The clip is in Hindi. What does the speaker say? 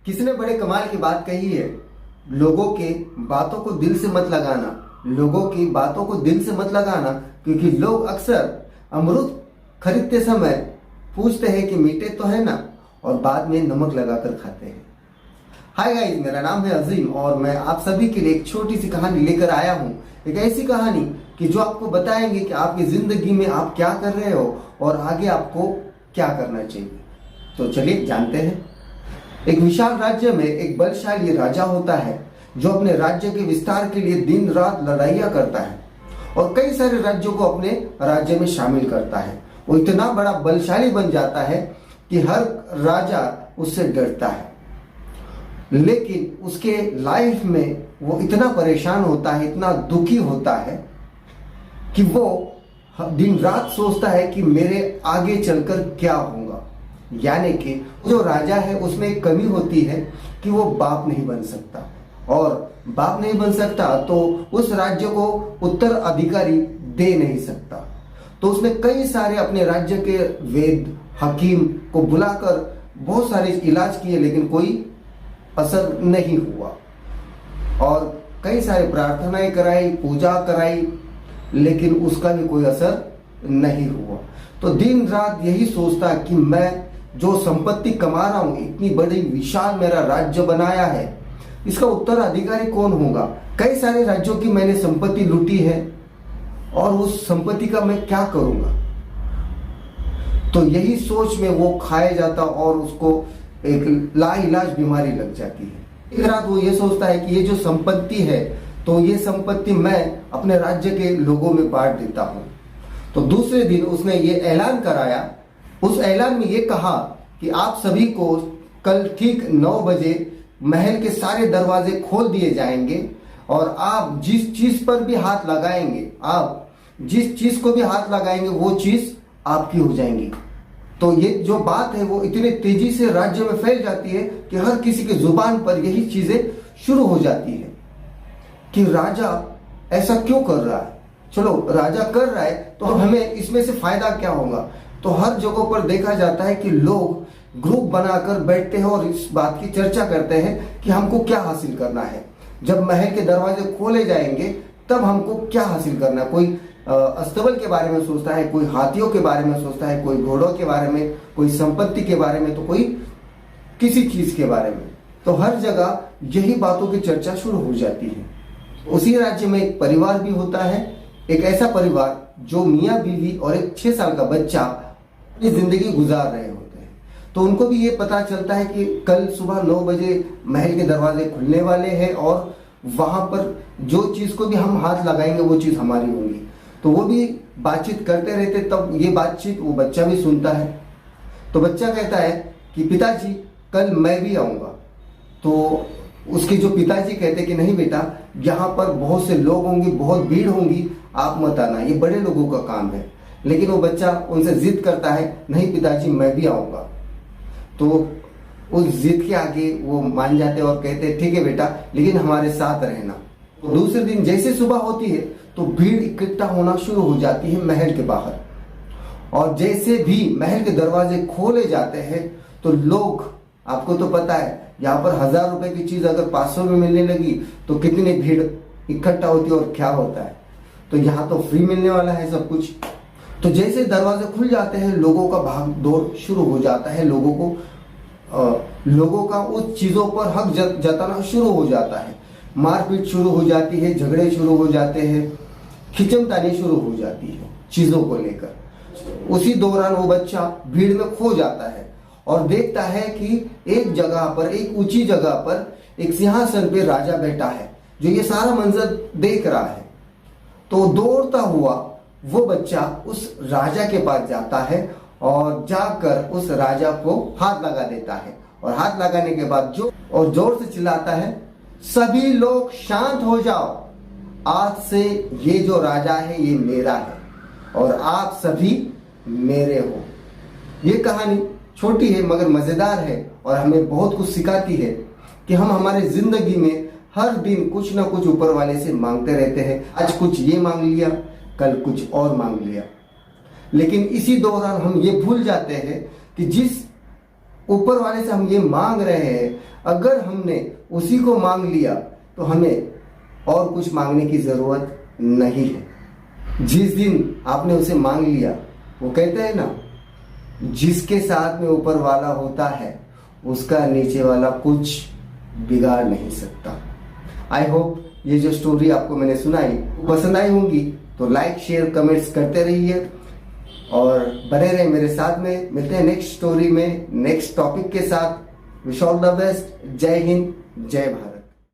किसी ने बड़े कमाल की बात कही है, लोगों के बातों को दिल से मत लगाना, लोगों की बातों को दिल से मत लगाना, क्योंकि लोग अक्सर अमरूद खरीदते समय पूछते हैं कि मीठे तो है ना, और बाद में नमक लगाकर खाते हैं। हाय गाइस, मेरा नाम है अजीम और मैं आप सभी के लिए एक छोटी सी कहानी लेकर आया हूँ। एक ऐसी कहानी कि जो आपको बताएंगे कि आपकी जिंदगी में आप क्या कर रहे हो और आगे आपको क्या करना चाहिए। तो चलिए जानते हैं। एक विशाल राज्य में एक बलशाली राजा होता है जो अपने राज्य के विस्तार के लिए दिन रात लड़ाइयाँ करता है और कई सारे राज्यों को अपने राज्य में शामिल करता है। वो इतना बड़ा बलशाली बन जाता है कि हर राजा उससे डरता है, लेकिन उसके लाइफ में वो इतना परेशान होता है, इतना दुखी होता है कि वो दिन रात सोचता है कि मेरे आगे चलकर क्या होगा। यानी कि जो राजा है उसमें एक कमी होती है कि वो बाप नहीं बन सकता, और बाप नहीं बन सकता तो उस राज्य को उत्तराधिकारी दे नहीं सकता। तो उसने कई सारे अपने राज्य के वैद्य हकीम को बुलाकर बहुत सारे इलाज किए, लेकिन कोई असर नहीं हुआ, और कई सारे प्रार्थनाएं कराई, पूजा कराई, लेकिन उसका भी कोई असर नहीं हुआ। तो दिन रात यही सोचता कि मैं जो संपत्ति कमा रहा हूं, इतनी बड़ी विशाल मेरा राज्य बनाया है, इसका उत्तराधिकारी कौन होगा। कई सारे राज्यों की मैंने संपत्ति लूटी है और उस संपत्ति का मैं क्या करूंगा। तो यही सोच में वो खाया जाता और उसको एक लाइलाज बीमारी लग जाती है। एक रात वो ये सोचता है कि ये जो संपत्ति है, तो ये संपत्ति मैं अपने राज्य के लोगों में बांट देता हूँ। तो दूसरे दिन उसने ये ऐलान कराया। उस ऐलान में ये कहा कि आप सभी को कल ठीक 9 बजे महल के सारे दरवाजे खोल दिए जाएंगे और आप जिस चीज पर भी हाथ लगाएंगे, आप जिस चीज को भी हाथ लगाएंगे वो चीज आपकी हो जाएंगी। तो ये जो बात है वो इतनी तेजी से राज्य में फैल जाती है कि हर किसी के जुबान पर यही चीजें शुरू हो जाती है कि राजा ऐसा क्यों कर रहा है। चलो, राजा कर रहा है तो हमें इसमें से फायदा क्या होगा। तो हर जगहों पर देखा जाता है कि लोग ग्रुप बनाकर बैठते हैं और इस बात की चर्चा करते हैं कि हमको क्या हासिल करना है। जब महल के दरवाजे खोले जाएंगे तब हमको क्या हासिल करना है। कोई अस्तबल के बारे में सोचता है, कोई हाथियों के बारे में सोचता है, कोई घोड़ों के बारे में, कोई संपत्ति के बारे में, तो कोई किसी चीज के बारे में। तो हर जगह यही बातों की चर्चा शुरू हो जाती है। उसी राज्य में एक परिवार भी होता है, एक ऐसा परिवार जो मियाँ बीवी और एक 6 साल का बच्चा अपनी जिंदगी गुजार रहे होते हैं। तो उनको भी ये पता चलता है कि कल सुबह 9 बजे महल के दरवाजे खुलने वाले हैं और वहां पर जो चीज को भी हम हाथ लगाएंगे वो चीज हमारी होगी। तो वो भी बातचीत करते रहते, तब ये बातचीत वो बच्चा भी सुनता है। तो बच्चा कहता है कि पिताजी कल मैं भी आऊंगा। तो उसके जो पिताजी कहते कि नहीं बेटा, यहाँ पर बहुत से लोग होंगे, बहुत भीड़ होंगी, आप मत आना, ये बड़े लोगों का काम है। लेकिन वो बच्चा उनसे जिद करता है, नहीं पिताजी मैं भी आऊंगा। तो उस जिद के आगे वो मान जाते और कहते ठीक है बेटा, लेकिन हमारे साथ रहना। तो दूसरे दिन जैसे सुबह होती है तो भीड़ इकट्ठा होना शुरू हो जाती है महल के बाहर, और जैसे भी महल के दरवाजे खोले जाते हैं तो लोग, आपको तो पता है यहाँ पर 1000 रुपए की चीज अगर 500 में मिलने लगी तो कितनी भीड़ इकट्ठा होती है और क्या होता है। तो यहाँ तो फ्री मिलने वाला है सब कुछ। तो जैसे दरवाजे खुल जाते हैं लोगों का भाग दौड़ शुरू हो जाता है, लोगों का उस चीजों पर हक जताना शुरू हो जाता है, मारपीट शुरू हो जाती है, झगड़े शुरू हो जाते हैं, खिंचमतानी शुरू हो जाती है चीजों को लेकर। उसी दौरान वो बच्चा भीड़ में खो जाता है और देखता है कि एक जगह पर, एक ऊंची जगह पर एक सिंहासन पे राजा बैठा है जो ये सारा मंजर देख रहा है। तो दौड़ता हुआ वो बच्चा उस राजा के पास जाता है और जाकर उस राजा को हाथ लगा देता है, और हाथ लगाने के बाद जोर से चिल्लाता है, सभी लोग शांत हो जाओ, आज से ये जो राजा है ये मेरा है और आप सभी मेरे हो। ये कहानी छोटी है मगर मजेदार है और हमें बहुत कुछ सिखाती है कि हम हमारे जिंदगी में हर दिन कुछ ना कुछ ऊपर वाले से मांगते रहते हैं। आज कुछ ये मांग लिया, कल कुछ और मांग लिया, लेकिन इसी दौरान हम ये भूल जाते हैं कि जिस ऊपर वाले से हम ये मांग रहे हैं, अगर हमने उसी को मांग लिया तो हमें और कुछ मांगने की जरूरत नहीं है। जिस दिन आपने उसे मांग लिया, वो कहते हैं ना, जिसके साथ में ऊपर वाला होता है उसका नीचे वाला कुछ बिगाड़ नहीं सकता। आई होप ये जो स्टोरी आपको मैंने सुनाई पसंद आई होंगी, तो लाइक शेयर कमेंट्स करते रहिए और बने रहे मेरे साथ में। मिलते हैं नेक्स्ट स्टोरी में नेक्स्ट टॉपिक के साथ। Wish all the best. जय हिंद, जय भारत।